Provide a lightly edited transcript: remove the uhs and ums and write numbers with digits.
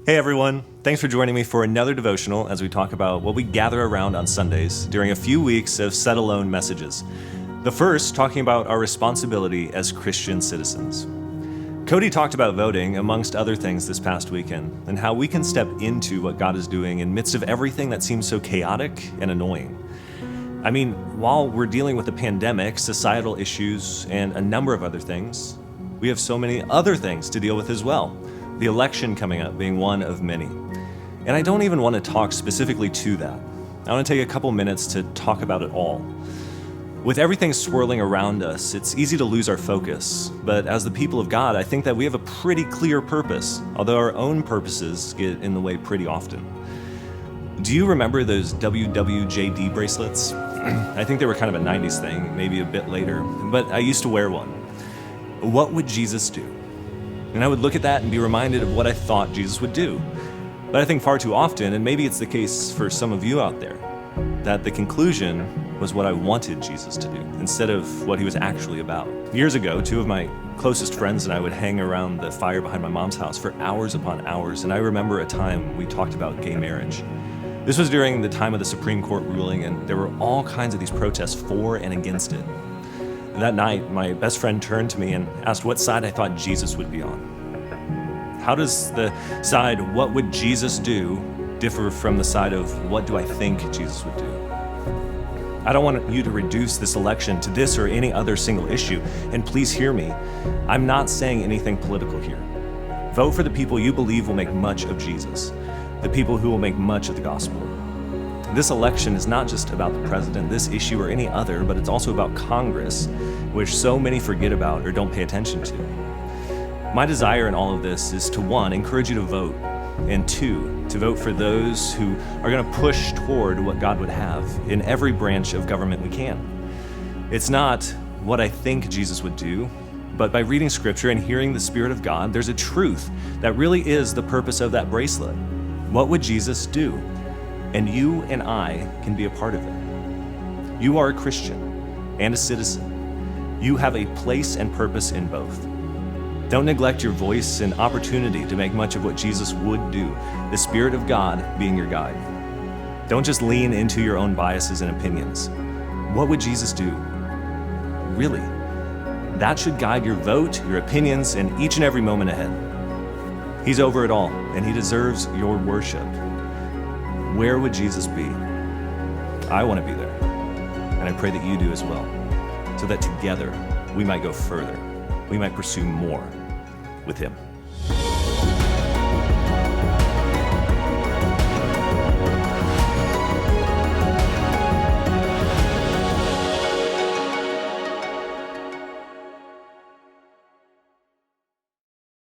Hey everyone, thanks for joining me for another devotional as we talk about what we gather around on Sundays during a few weeks of Set Alone messages. The first, talking about our responsibility as Christian citizens. Cody talked about voting, amongst other things, this past weekend, and how we can step into what God is doing in midst of everything that seems so chaotic and annoying. I mean, while we're dealing with a pandemic, societal issues, and a number of other things, we have so many other things to deal with as well. The election coming up being one of many. And I don't even want to talk specifically to that. I want to take a couple minutes to talk about it all. With everything swirling around us, it's easy to lose our focus. But as the people of God, I think that we have a pretty clear purpose, although our own purposes get in the way pretty often. Do you remember those WWJD bracelets? I think they were kind of a 90s thing, maybe a bit later, but I used to wear one. What would Jesus do? And I would look at that and be reminded of what I thought Jesus would do. But I think far too often, and maybe it's the case for some of you out there, that the conclusion was what I wanted Jesus to do instead of what he was actually about. Years ago, two of my closest friends and I would hang around the fire behind my mom's house for hours upon hours, and I remember a time we talked about gay marriage. This was during the time of the Supreme Court ruling, and there were all kinds of these protests for and against it. That night, my best friend turned to me and asked what side I thought Jesus would be on. How does the side, what would Jesus do, differ from the side of what do I think Jesus would do? I don't want you to reduce this election to this or any other single issue, and please hear me. I'm not saying anything political here. Vote for the people you believe will make much of Jesus, the people who will make much of the gospel. This election is not just about the president, this issue, or any other, but it's also about Congress, which so many forget about or don't pay attention to. My desire in all of this is to, one, encourage you to vote, and two, to vote for those who are going to push toward what God would have in every branch of government we can. It's not what I think Jesus would do, but by reading Scripture and hearing the Spirit of God, there's a truth that really is the purpose of that bracelet. What would Jesus do? And you and I can be a part of it. You are a Christian and a citizen. You have a place and purpose in both. Don't neglect your voice and opportunity to make much of what Jesus would do, the Spirit of God being your guide. Don't just lean into your own biases and opinions. What would Jesus do? Really? That should guide your vote, your opinions, and each and every moment ahead. He's over it all, and he deserves your worship. Where would Jesus be? I want to be there, and I pray that you do as well, so that together we might go further. We might pursue more with him.